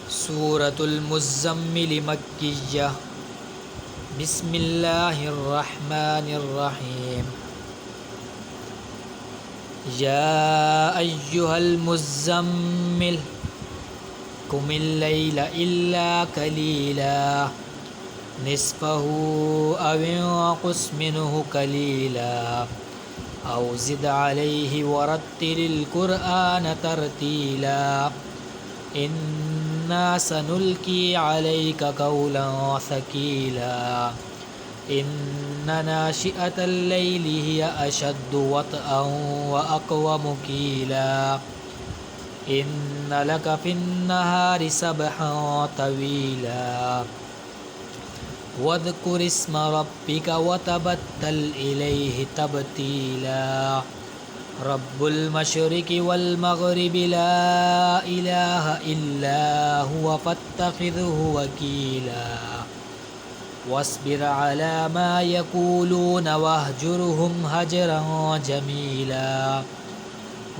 सूरतुल मुज़्ज़म्मिल मक्किय्यह। बिस्मिल्लाहिर्रहमानिर्रहीम। या अय्युहल मुज़्ज़म्मिल कुमिल लैला इल्ला कलीला निस्फ़हु अव इंक़ुस मिन्हु कलीला औ ज़िद अलैहि वरत्तिलिल क़ुरआन तरतीला। इन्ना सनुल्क़ी अलैका क़ौलन सक़ीला। इन्न नाशिअतल लैलि हिय अशद्दु वत्अन व अक़वमु क़ीला। इन्न लक फ़िन्नहारि सबहन तवीला। वज़्कुर इस्म रब्बिक वतबत्तल इलैहि तबतीला। रब्बुल मशरिक़ि वल मग़रिबि ला इलाहा इल्ला हुवा फ़त्तख़िज़हु वकीला। वस्बिर अला मा यक़ूलून वहजुरहुम हजरन जमीला।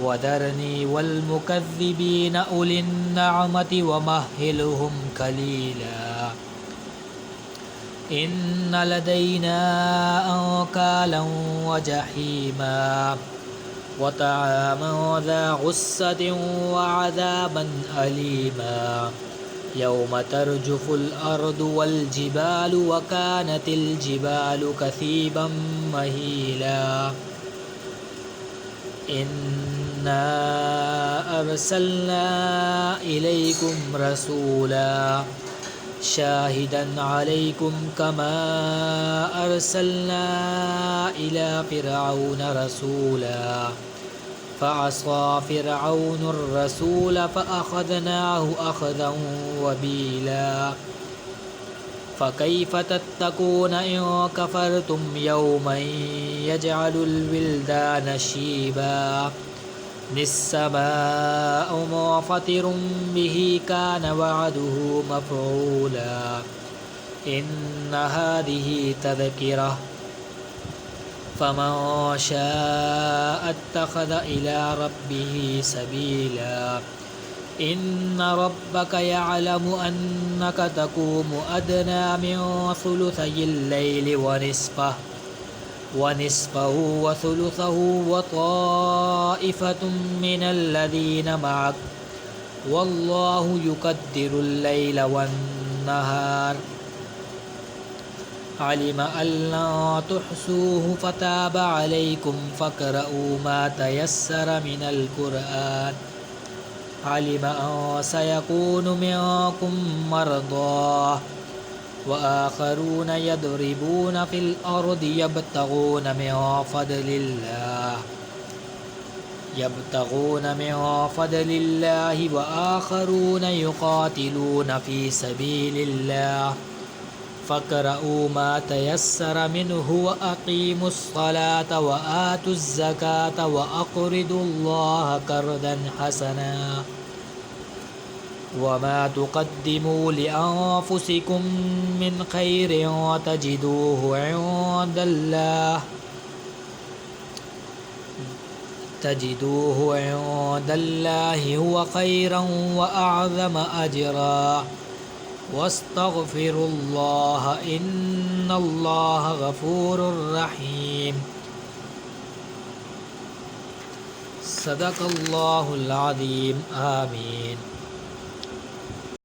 वदरनी वल मुकज़्ज़िबीन उलिन नअमति वमह्हिलहुम कलीला। इन्न लदैना अंकालन व जहीमा व तआमन ज़ा गुस्सतिन व अज़ाबन अलीमा। यौम तर्जुफ़ुल अर्दु वल जिबालु व कानतिल जिबालु कसीबन महीला। इन्ना अरसलना इलैकुम रसूला शाहिदन अलैकुम कमा अरसलना इला फ़िरऔन रसूला फ़असा फ़िरऔनुर रसूल फ़अख़ज़नाहु अख़ज़न वबीला। फ़कैफ़ तत्तक़ून इन कफ़रतुम यौमन यजअलुल विल्दान शीबा। निस्समाअु मुन्फ़तिरुम बिही कान वअदुहु मफ़ऊला। इन्न हाज़िही तज़किरह फ़मन शाअ अत्तख़ज़ इला रब्बिही सबीला। इन्न रब्बक यअलमु अन्नक तक़ूमु अदना मिन सुलुसैल लैलि व निस्फ़हु व सुलुसहु व ताइफ़तुम मिनल लज़ीना मअक वल्लाहु युक़द्दिरुल लैला वन नहार। अलिम अन लन तुहसूहु फ़ताब अलैकुम फ़क़रऊ मा तयस्सर मिनल क़ुरआन। अलिम अन सयकूनु मिनकुम मरदा व आख़रून यदरिबून फ़िल अर्दि यब्तग़ून मिन फ़द्लिल्लाहि व आख़रून युक़ातिलून फ़ी सबीलिल्लाह। फ़क़रऊ मा तयस्सर मिन्हु व अक़ीमुस्सलात व आतुज़्ज़कात व अक़रिदुल्लाह क़र्ज़न हसना। वमा तुक़द्दिमू लिअन्फ़ुसिकुम मिन ख़ैरिन तजिदूहु इन्दल्लाहि हुवा ख़ैरन व अअज़म अजरा। वस्तग़फ़िरुल्लाह इन्नल्लाह गफ़ूरुर रहीम। सदक़ल्लाहुल अज़ीम। आमीन।